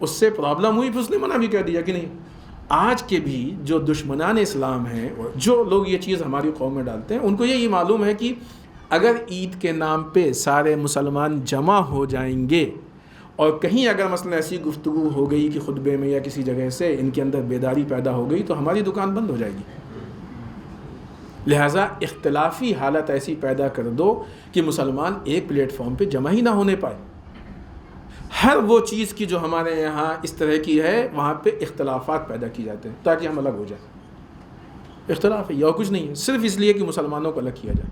اس سے پرابلم ہوئی، پھر اس نے منع بھی کر دیا کہ نہیں. آج کے بھی جو دشمنان اسلام ہیں، جو لوگ یہ چیز ہماری قوم میں ڈالتے ہیں، ان کو یہی معلوم ہے کہ اگر عید کے نام پہ سارے مسلمان جمع ہو جائیں گے اور کہیں اگر مثلا ایسی گفتگو ہو گئی کہ خطبے میں یا کسی جگہ سے ان کے اندر بیداری پیدا ہو گئی تو ہماری دکان بند ہو جائے گی. لہٰذا اختلافی حالت ایسی پیدا کر دو کہ مسلمان ایک پلیٹ فارم پہ جمع ہی نہ ہونے پائے. ہر وہ چیز کی جو ہمارے یہاں اس طرح کی ہے وہاں پہ اختلافات پیدا کی جاتے ہیں تاکہ ہم الگ ہو جائیں. اختلاف ہے اور کچھ نہیں ہے، صرف اس لیے کہ مسلمانوں کو الگ کیا جائے.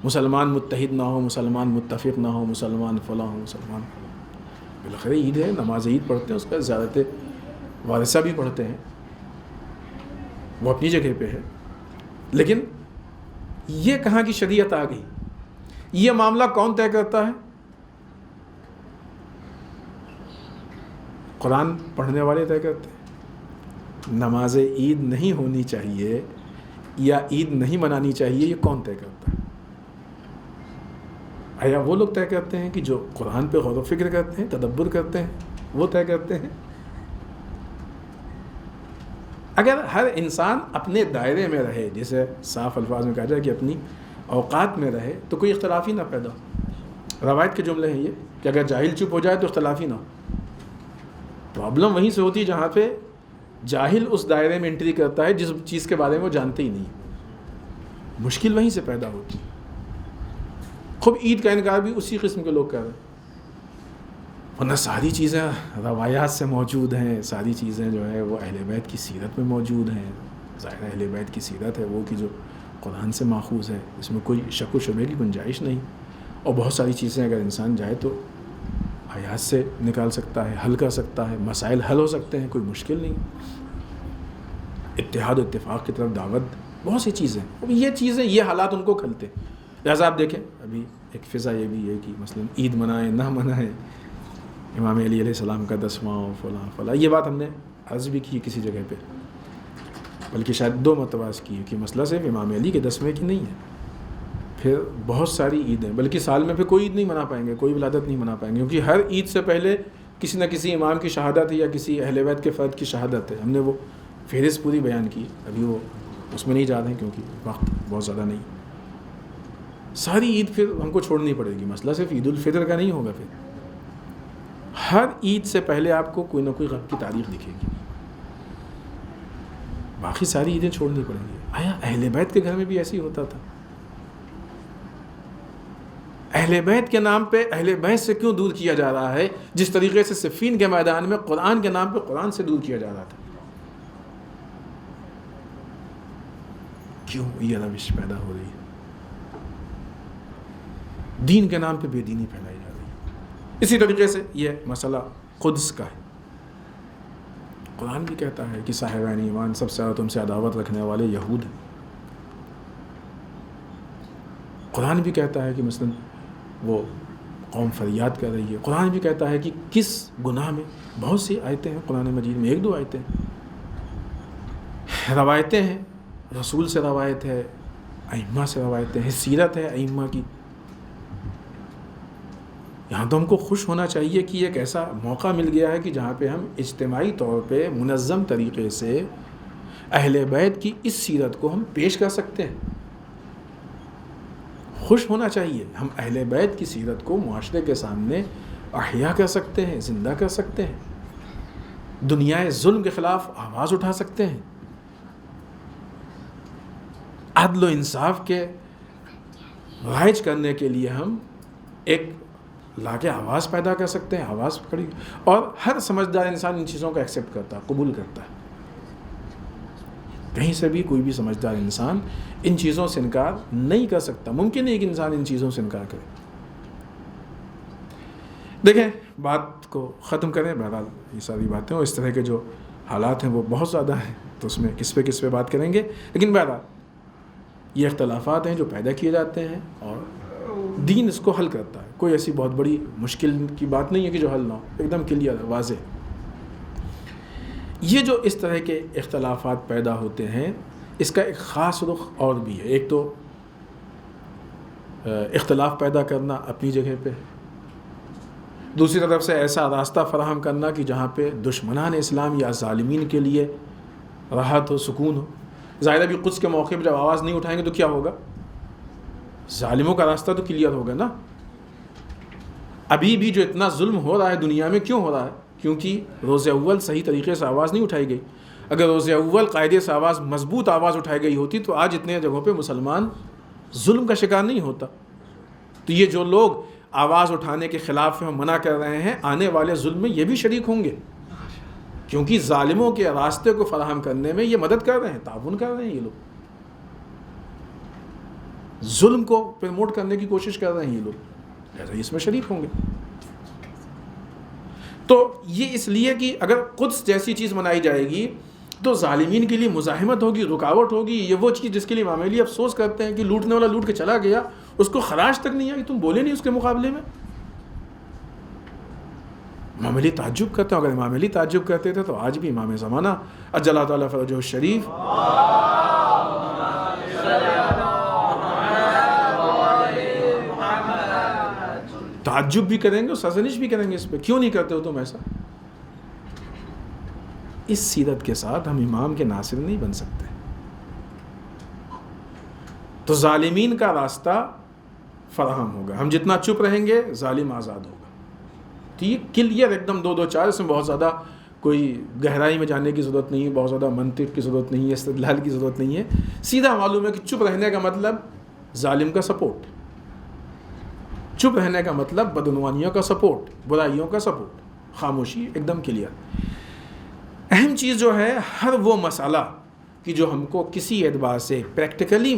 مسلمان متحد نہ ہو، مسلمان متفق نہ ہو، مسلمان فلاں ہو، مسلمان بالآخر عید ہے، نماز عید پڑھتے ہیں، اس کا زیادت وارثہ بھی پڑھتے ہیں، وہ اپنی جگہ پہ ہے. لیکن یہ کہاں کی شریعت آ گئی؟ یہ معاملہ کون طے کرتا ہے؟ قرآن پڑھنے والے طے کرتے ہیں. نماز عید نہیں ہونی چاہیے یا عید نہیں منانی چاہیے، یہ کون طے کرتا ہے؟ آیا وہ لوگ طے کرتے ہیں کہ جو قرآن پہ غور و فکر کرتے ہیں، تدبر کرتے ہیں، وہ طے کرتے ہیں؟ اگر ہر انسان اپنے دائرے میں رہے، جیسے صاف الفاظ میں کہا جائے کہ اپنی اوقات میں رہے، تو کوئی اختلاف ہی نہ پیدا ہو. روایت کے جملے ہیں یہ کہ اگر جاہل چپ ہو جائے تو اختلاف ہی نہ ہو. پرابلم وہیں سے ہوتی ہے جہاں پہ جاہل اس دائرے میں انٹری کرتا ہے جس چیز کے بارے میں وہ جانتے ہی نہیں. مشکل وہیں سے پیدا ہوتی ہے. خوب عید کا انکار بھی اسی قسم کے لوگ کر رہے ہیں، ورنہ ساری چیزیں روایات سے موجود ہیں، ساری چیزیں جو ہے وہ اہل بیت کی سیرت میں موجود ہیں. ظاہر اہل بیت کی سیرت ہے وہ کہ جو قرآن سے ماخوذ ہے، اس میں کوئی شک و شبہ کی گنجائش نہیں. اور بہت ساری چیزیں اگر انسان جائے تو آیات سے نکال سکتا ہے، حل کر سکتا ہے، مسائل حل ہو سکتے ہیں، کوئی مشکل نہیں. اتحاد و اتفاق کی طرف دعوت، بہت سی چیزیں، یہ چیزیں، یہ حالات ان کو کھلتے. لہٰذا آپ دیکھیں ابھی ایک فضا یہ بھی ہے کہ مثلا عید منائیں نہ منائیں، امام علی علیہ السلام کا 10واں فلاں فلاں، یہ بات ہم نے عرض بھی کی کسی جگہ پہ، بلکہ شاید 2 مرتبہ عرض کی ہے کہ مسئلہ صرف امام علی کے 10ویں کی نہیں ہے، پھر بہت ساری عیدیں، بلکہ سال میں پھر کوئی عید نہیں منا پائیں گے، کوئی ولادت نہیں منا پائیں گے، کیونکہ ہر عید سے پہلے کسی نہ کسی امام کی شہادت ہے یا کسی اہل بیت کے فرد کی شہادت ہے۔ ہم نے وہ فہرست پوری بیان کی، ابھی وہ اس میں نہیں جا رہے ہیں کیونکہ وقت بہت زیادہ نہیں۔ ساری عید پھر ہم کو چھوڑنی پڑے گی، مسئلہ صرف عید الفطر کا نہیں ہوگا، پھر ہر عید سے پہلے آپ کو کوئی نہ کوئی غم کی تاریخ دکھے گی، باقی ساری عیدیں چھوڑنی پڑیں گی۔ آیا اہل بیت کے گھر میں بھی ایسے ہی ہوتا تھا؟ اہل بیت کے نام پہ اہل بیت سے کیوں دور کیا جا رہا ہے، جس طریقے سے صفین کے میدان میں قرآن کے نام پہ قرآن سے دور کیا جا رہا تھا؟ کیوں یہ روش پیدا ہو رہی ہے؟ دین کے نام پہ بے دینی پھیلائی جا رہی ہے۔ اسی طریقے سے یہ مسئلہ قدس کا ہے، قرآن بھی کہتا ہے کہ صاحبین ایمان سب سے زیادہ تم سے عداوت رکھنے والے یہود ہیں۔ قرآن بھی کہتا ہے کہ مثلا وہ قوم فریاد کر رہی ہے۔ قرآن بھی کہتا ہے کہ کس گناہ میں، بہت سی آیتیں ہیں قرآن مجید میں، 1-2 آیتیں ہیں، روایتیں ہیں، رسول سے روایت ہے، ائمہ سے روایتیں ہیں، سیرت ہے ائمہ کی۔ یہاں تو ہم کو خوش ہونا چاہیے کہ ایک ایسا موقع مل گیا ہے کہ جہاں پہ ہم اجتماعی طور پہ منظم طریقے سے اہل بیت کی اس سیرت کو ہم پیش کر سکتے ہیں۔ خوش ہونا چاہیے، ہم اہل بیت کی سیرت کو معاشرے کے سامنے احیا کر سکتے ہیں، زندہ کر سکتے ہیں، دنیا ظلم کے خلاف آواز اٹھا سکتے ہیں، عدل و انصاف کے رائج کرنے کے لیے ہم ایک لا کے آواز پیدا کر سکتے ہیں، آواز کھڑی، اور ہر سمجھدار انسان ان چیزوں کو ایکسیپٹ کرتا ہے، قبول کرتا ہے۔ کہیں سے بھی کوئی بھی سمجھدار انسان ان چیزوں سے انکار نہیں کر سکتا، ممکن نہیں کہ انسان ان چیزوں سے انکار کرے۔ دیکھیں بات کو ختم کریں، بہرحال یہ ساری باتیں اور اس طرح کے جو حالات ہیں وہ بہت زیادہ ہیں، تو اس میں کس پہ بات کریں گے، لیکن بہرحال یہ اختلافات ہیں جو پیدا کیے جاتے ہیں اور دین اس کو حل کرتا ہے۔ کوئی ایسی بہت بڑی مشکل کی بات نہیں ہے کہ جو حل نہ ہو، ایک دم کلیئر واضح۔ یہ جو اس طرح کے اختلافات پیدا ہوتے ہیں، اس کا ایک خاص رخ اور بھی ہے۔ ایک تو اختلاف پیدا کرنا اپنی جگہ پہ، دوسری طرف سے ایسا راستہ فراہم کرنا کہ جہاں پہ دشمنان اسلام یا ظالمین کے لیے راحت ہو، سکون ہو۔ ظاہر ہے بھی قدس کے موقع پہ جب آواز نہیں اٹھائیں گے تو کیا ہوگا؟ ظالموں کا راستہ تو کلیئر ہوگا نا۔ ابھی بھی جو اتنا ظلم ہو رہا ہے دنیا میں، کیوں ہو رہا ہے؟ کیونکہ روز اول صحیح طریقے سے آواز نہیں اٹھائی گئی۔ اگر روز اول قاعدے سے آواز، مضبوط آواز اٹھائی گئی ہوتی تو آج اتنے جگہوں پہ مسلمان ظلم کا شکار نہیں ہوتا۔ تو یہ جو لوگ آواز اٹھانے کے خلاف ہیں، منع کر رہے ہیں، آنے والے ظلم میں یہ بھی شریک ہوں گے، کیونکہ ظالموں کے راستے کو فراہم کرنے میں یہ مدد کر رہے ہیں، تعاون کر رہے ہیں، یہ لوگ ظلم کو پروموٹ کرنے کی کوشش کر رہے ہیں، یہ لوگ لہذا اس میں شریک ہوں گے۔ تو یہ اس لیے کہ اگر قدس جیسی چیز منائی جائے گی تو ظالمین کے لیے مزاحمت ہوگی، رکاوٹ ہوگی۔ یہ وہ چیز جس کے لیے امام علی افسوس کرتے ہیں کہ لوٹنے والا لوٹ کے چلا گیا، اس کو خراج تک نہیں آئی، تم بولے نہیں اس کے مقابلے میں۔ امام علی تعجب کرتے ہیں، اگر امام علی تعجب کرتے تھے تو آج بھی امام زمانہ اجل اللہ تعالیٰ فرجہ الشریف تعجب بھی کریں گے اور سرزنش بھی کریں گے اس پہ، کیوں نہیں کرتے ہو تم ایسا؟ اس سیرت کے ساتھ ہم امام کے ناصر نہیں بن سکتے۔ تو ظالمین کا راستہ فراہم ہوگا، ہم جتنا چپ رہیں گے ظالم آزاد ہوگا۔ تو یہ کلیئر ایک دم 2-2-4، اس میں بہت زیادہ کوئی گہرائی میں جانے کی ضرورت نہیں ہے، بہت زیادہ منطق کی ضرورت نہیں ہے، استدلال کی ضرورت نہیں ہے۔ سیدھا معلوم ہے کہ چپ رہنے کا مطلب ظالم کا سپورٹ، چپ رہنے کا مطلب بدعنوانیوں کا سپورٹ، برائیوں کا سپورٹ، خاموشی، ایک دم کلیئر۔ اہم چیز جو ہے ہر وہ مسئلہ کہ جو ہم کو کسی اعتبار سے پریکٹیکلی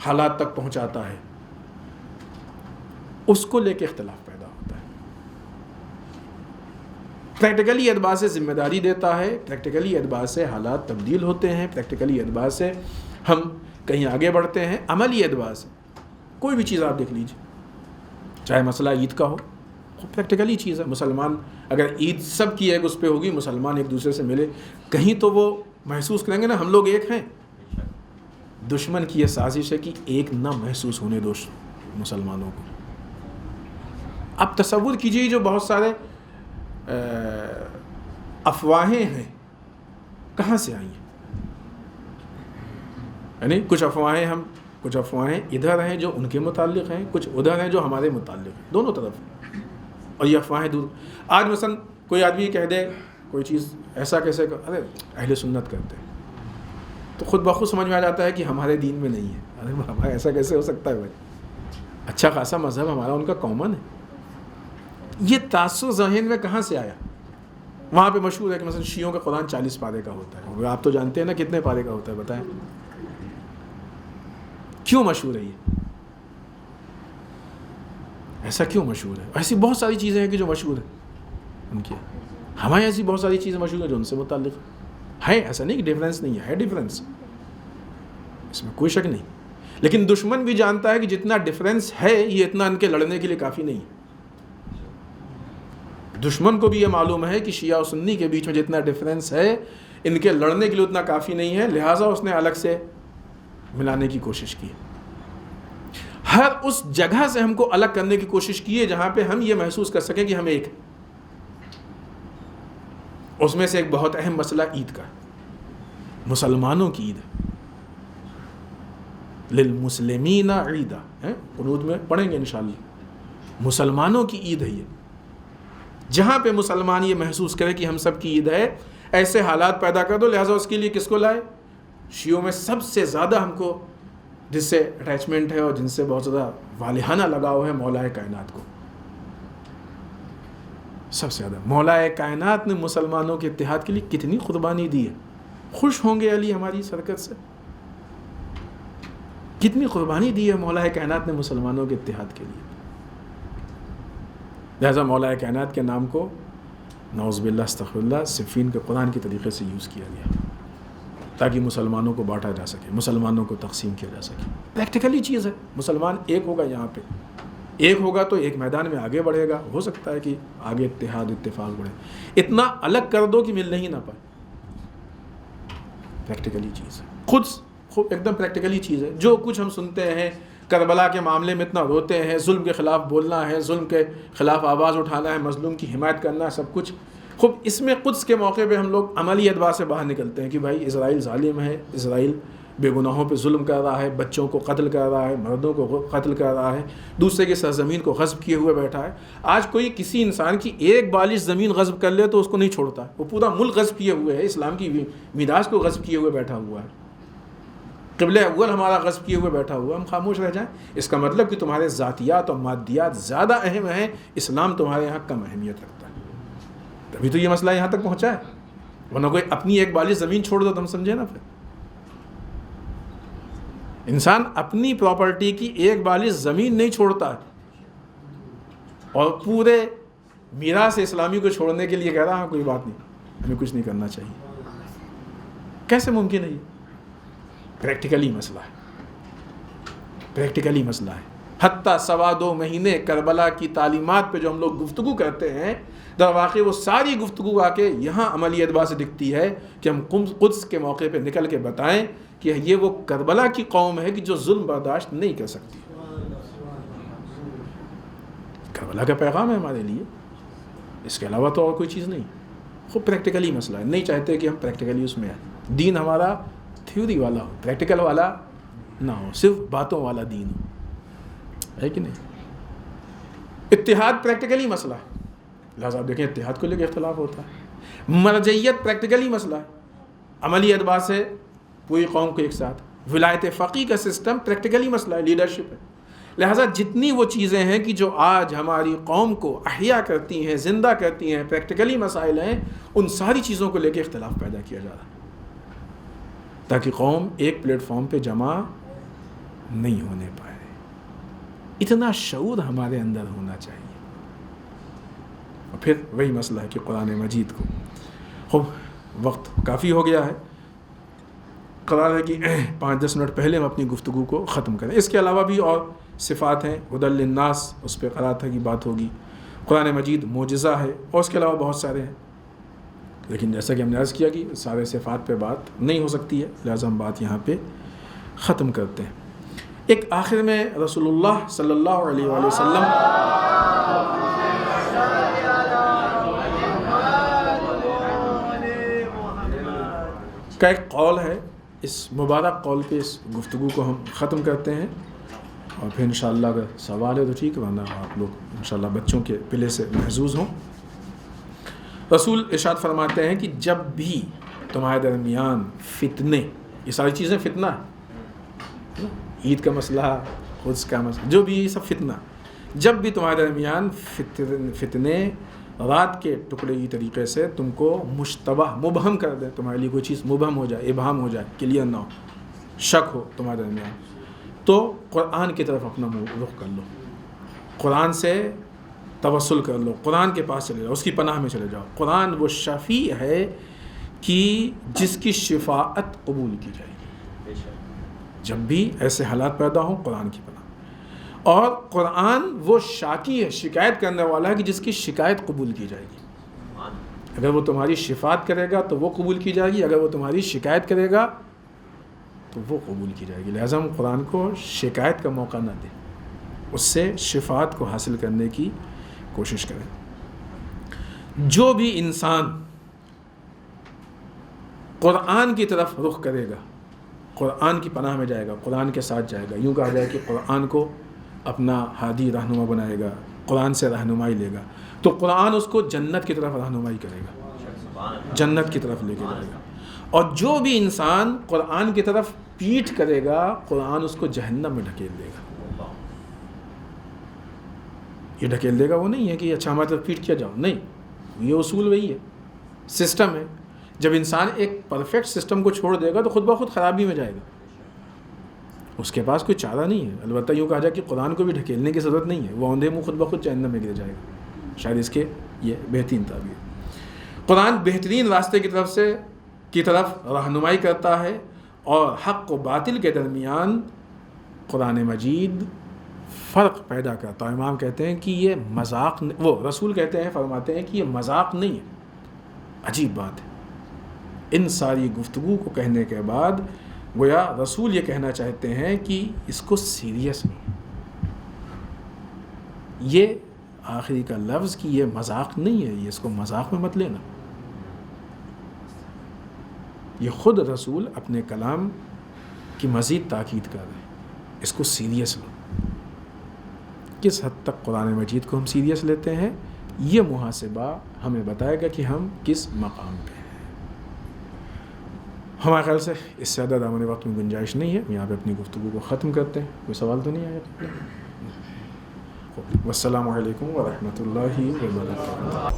حالات تک پہنچاتا ہے، اس کو لے کے اختلاف پیدا ہوتا ہے۔ پریکٹیکلی اعتبار سے ذمہ داری دیتا ہے، پریکٹیکلی اعتبار سے حالات تبدیل ہوتے ہیں، پریکٹیکلی اعتبار سے ہم کہیں آگے بڑھتے ہیں، عملی اعتبار سے کوئی بھی چیز آپ دیکھ لیجیے، چاہے مسئلہ عید کا ہو، پریکٹیکلی چیز ہے. مسلمان اگر عید سب کی ایک اس پہ ہوگی, مسلمان ایک دوسرے سے ملے, کہیں تو وہ محسوس کریں گے نا ہم لوگ ایک ہیں. دشمن کی یہ سازش ہے کہ ایک نہ محسوس ہونے دو مسلمانوں کو. اب تصور کیجیے جو بہت سارے افواہیں ہیں کہاں سے آئی ہیں. یعنی کچھ افواہیں ادھر ہیں جو ان کے متعلق ہیں, کچھ ادھر ہیں جو ہمارے متعلق ہیں, دونوں طرف ہیں. اور یہ افواہیں دور. آج مثلا کوئی آدمی کہہ دے کوئی چیز ایسا کیسے, ارے اہل سنت کرتے ہیں, تو خود بخود سمجھ میں آ جاتا ہے کہ ہمارے دین میں نہیں ہے. ارے بابا ایسا کیسے ہو سکتا ہے بھائی, اچھا خاصا مذہب ہمارا ان کا کامن ہے. یہ تاثر ذہن میں کہاں سے آیا؟ وہاں پہ مشہور ہے کہ مثلا شیعوں کا قرآن 40 پارے کا ہوتا ہے. آپ تو جانتے ہیں نا کتنے پارے کا ہوتا ہے, بتائیں کیوں مشہور ہے یہ, ایسا کیوں مشہور ہے؟ ایسی بہت ساری چیزیں ہیں کہ جو مشہور ہیں ان کی. ہمارے ایسی بہت ساری چیزیں مشہور ہیں جو ان سے متعلق ہیں. ایسا نہیں کہ ڈیفرنس نہیں ہے ڈیفرنس, اس میں کوئی شک نہیں. لیکن دشمن بھی جانتا ہے کہ جتنا ڈیفرنس ہے یہ اتنا ان کے لڑنے کے لیے کافی نہیں. دشمن کو بھی یہ معلوم ہے کہ شیعہ و سنی کے بیچ میں جتنا ڈیفرنس ہے ان کے لڑنے کے لیے اتنا کافی نہیں ہے, لہٰذا اس نے الگ سے ملانے کی کوشش کی. ہر اس جگہ سے ہم کو الگ کرنے کی کوشش کی ہے جہاں پہ ہم یہ محسوس کر سکیں کہ ہم ایک. اس میں سے ایک بہت اہم مسئلہ عید کا, مسلمانوں کی عید ہے. للمسلمین عیدا, قنوت میں پڑھیں گے انشاءاللہ. مسلمانوں کی عید ہے یہ. جہاں پہ مسلمان یہ محسوس کرے کہ ہم سب کی عید ہے, ایسے حالات پیدا کر دو. لہٰذا اس کے لیے کس کو لائے؟ شیعوں میں سب سے زیادہ ہم کو جس سے اٹیچمنٹ ہے اور جن سے بہت زیادہ والہانہ لگاؤ ہے مولا کائنات کو. سب سے زیادہ مولا کائنات نے مسلمانوں کے اتحاد کے لیے کتنی قربانی دی ہے. خوش ہوں گے علی ہماری سرکت سے, کتنی قربانی دی ہے مولا کائنات نے مسلمانوں کے اتحاد کے لیے. لہذا مولا کائنات کے نام کو نعوذ باللہ استغفر اللہ صفین کے قرآن کے طریقے سے یوز کیا گیا تاکہ مسلمانوں کو بانٹا جا سکے, مسلمانوں کو تقسیم کیا جا سکے. پریکٹیکلی چیز ہے. مسلمان ایک ہوگا, یہاں پہ ایک ہوگا تو ایک میدان میں آگے بڑھے گا. ہو سکتا ہے کہ آگے اتحاد اتفاق بڑھے. اتنا الگ کر دو کہ مل ہی نہ پائے. پریکٹیکلی چیز ہے, خود ایک دم پریکٹیکلی چیز ہے. جو کچھ ہم سنتے ہیں کربلا کے معاملے میں اتنا روتے ہیں, ظلم کے خلاف بولنا ہے, ظلم کے خلاف آواز اٹھانا ہے, مظلوم کی حمایت کرنا ہے, سب کچھ. خوب اس میں قدس کے موقع پہ ہم لوگ عملی اعتبار سے باہر نکلتے ہیں کہ بھائی اسرائیل ظالم ہے, اسرائیل بے گناہوں پہ ظلم کر رہا ہے, بچوں کو قتل کر رہا ہے, مردوں کو قتل کر رہا ہے, دوسرے کی سرزمین کو غصب کیے ہوئے بیٹھا ہے. آج کوئی کسی انسان کی ایک بالش زمین غصب کر لے تو اس کو نہیں چھوڑتا, وہ پورا ملک غصب کیے ہوئے ہے, اسلام کی میراث کو غصب کیے ہوئے بیٹھا ہوا ہے, قبلہ اول ہمارا غصب کیے ہوئے بیٹھا ہوا. ہم خاموش رہ جائیں, اس کا مطلب کہ تمہارے ذاتیات اور مادیات زیادہ اہم ہیں, اسلام تمہارے یہاں کم اہمیت رکھتا ہے. تبھی تو یہ مسئلہ یہاں تک پہنچا ہے. ورنہ کوئی اپنی ایک بالش زمین چھوڑ دو تو ہم سمجھے نا. پھر انسان اپنی پراپرٹی کی ایک بالش زمین نہیں چھوڑتا ہے اور پورے میراث اسلامی کو چھوڑنے کے لیے کہہ رہا ہوں کوئی بات نہیں, ہمیں کچھ نہیں کرنا چاہیے. کیسے ممکن ہے یہ؟ پریکٹیکلی مسئلہ ہے, پریکٹیکلی مسئلہ ہے. حتیٰ 2.25 مہینے کربلا کی تعلیمات پہ جو ہم لوگ گفتگو کرتے ہیں, در واقع وہ ساری گفتگو آ کے یہاں عملی اعتبار سے دکھتی ہے کہ ہم قدس کے موقع پہ نکل کے بتائیں کہ یہ وہ کربلا کی قوم ہے کہ جو ظلم برداشت نہیں کر سکتی. کربلا کا پیغام ہے ہمارے لیے, اس کے علاوہ تو اور کوئی چیز نہیں. خوب پریکٹیکلی مسئلہ ہے. نہیں چاہتے کہ ہم پریکٹیکلی اس میں آئیں. دین ہمارا تھیوری والا ہو, پریکٹیکل والا نہ ہو, صرف باتوں والا دین ہو, ہے کہ نہیں. اتحاد پریکٹیکلی مسئلہ ہے. لہٰذا آپ دیکھیں اتحاد کو لے کے اختلاف ہوتا ہے. مرجعیت پریکٹیکلی مسئلہ ہے, عملی اعتبار سے پوری قوم کو ایک ساتھ. ولایت فقیہ کا سسٹم پریکٹیکلی مسئلہ ہے, لیڈرشپ ہے. لہٰذا جتنی وہ چیزیں ہیں کہ جو آج ہماری قوم کو احیا کرتی ہیں, زندہ کرتی ہیں, پریکٹیکلی مسائل ہیں, ان ساری چیزوں کو لے کے اختلاف پیدا کیا جا رہا ہے تاکہ قوم ایک پلیٹ فارم پہ جمع نہیں ہونے پائے. اتنا شعور ہمارے اندر ہونا چاہیے. اور پھر وہی مسئلہ ہے کہ قرآن مجید کو, خوب وقت کافی ہو گیا ہے, قرار ہے کہ 5-10 منٹ پہلے ہم اپنی گفتگو کو ختم کریں. اس کے علاوہ بھی اور صفات ہیں, ہدی للناس, اس پہ قرار تھا کہ بات ہوگی. قرآن مجید معجزہ ہے، اور اس کے علاوہ بہت سارے ہیں، لیکن جیسا کہ ہم نے عرض کیا کہ سارے صفات پہ بات نہیں ہو سکتی ہے، لہٰذا ہم بات یہاں پہ ختم کرتے ہیں۔ ایک آخر میں رسول اللہ صلی اللہ علیہ وآلہ وسلم کا ایک قول ہے، اس مبارک قول پہ اس گفتگو کو ہم ختم کرتے ہیں، اور پھر انشاءاللہ اگر سوال ہے تو ٹھیک ہے، ورنہ آپ لوگ انشاءاللہ بچوں کے پلے سے محظوظ ہوں۔ رسول ارشاد فرماتے ہیں کہ جب بھی تمہارے درمیان فتنے، یہ ساری چیزیں فتنہ ہے، عید کا مسئلہ، خود کا مسئلہ، جو بھی یہ سب فتنہ، جب بھی تمہارے درمیان فتنے رات کے ٹکڑے کی طریقے سے تم کو مشتبہ مبہم کر دیں، تمہارے لیے کوئی چیز مبہم ہو جائے، ابہام ہو جائے، کلیئر نہ ہو، شک ہو تمہارے درمیان، تو قرآن کی طرف اپنا منہ رخ کر لو، قرآن سے توسل کر لو، قرآن کے پاس چلے جاؤ، اس کی پناہ میں چلے جاؤ۔ قرآن وہ شفیع ہے کہ جس کی شفاعت قبول کی جائے گی، جب بھی ایسے حالات پیدا ہوں قرآن کی پناہ۔ اور قرآن وہ شاکی ہے، شکایت کرنے والا ہے کہ جس کی شکایت قبول کی جائے گی۔ اگر وہ تمہاری شفاعت کرے گا تو وہ قبول کی جائے گی، اگر وہ تمہاری شکایت کرے گا تو وہ قبول کی جائے گی۔ لہٰذا ہم قرآن کو شکایت کا موقع نہ دیں، اس سے شفاعت کو حاصل کرنے کی کوشش کریں۔ جو بھی انسان قرآن کی طرف رخ کرے گا، قرآن کی پناہ میں جائے گا، قرآن کے ساتھ جائے گا، یوں کہا جائے کہ قرآن کو اپنا ہادی رہنما بنائے گا، قرآن سے رہنمائی لے گا، تو قرآن اس کو جنت کی طرف رہنمائی کرے گا، جنت کی طرف لے کے جائے گا۔ اور جو بھی انسان قرآن کی طرف پیٹھ کرے گا، قرآن اس کو جہنم میں ڈھکیل دے گا۔ یہ ڈھکیل دے گا وہ نہیں ہے کہ اچھا ہماری طرف پیٹھ کیا جاؤ، نہیں، یہ اصول وہی ہے، سسٹم ہے۔ جب انسان ایک پرفیکٹ سسٹم کو چھوڑ دے گا تو خود بخود خرابی میں جائے گا، اس کے پاس کوئی چارہ نہیں ہے۔ البتہ یوں کہا جائے کہ قرآن کو بھی ڈھکیلنے کی ضرورت نہیں ہے، وہ اوندھے منہ خود بخود جہنم میں گر جائے گا، شاید اس کے یہ بہترین تعبیر۔ قرآن بہترین راستے کی طرف رہنمائی کرتا ہے، اور حق و باطل کے درمیان قرآن مجید فرق پیدا کرتا ہے۔ امام کہتے ہیں کہ یہ مذاق، وہ رسول کہتے ہیں، فرماتے ہیں کہ یہ مذاق نہیں ہے۔ عجیب بات ہے، ان ساری گفتگو کو کہنے کے بعد گویا رسول یہ کہنا چاہتے ہیں کہ اس کو سیریس نہیں، یہ آخری کا لفظ کہ یہ مذاق نہیں ہے، یہ اس کو مذاق میں مت لینا۔ یہ خود رسول اپنے کلام کی مزید تاکید کر رہے ہیں، اس کو سیریس لو۔ کس حد تک قرآن مجید کو ہم سیریس لیتے ہیں، یہ محاسبہ ہمیں بتائے گا کہ ہم کس مقام پہ ہیں۔ ہمارے خیال سے اس سے زیادہ دامن وقت میں گنجائش نہیں ہے، ہم یہاں پہ اپنی گفتگو کو ختم کرتے ہیں۔ کوئی سوال تو نہیں آیا؟ والسلام علیکم ورحمۃ اللہ وبرکاتہ۔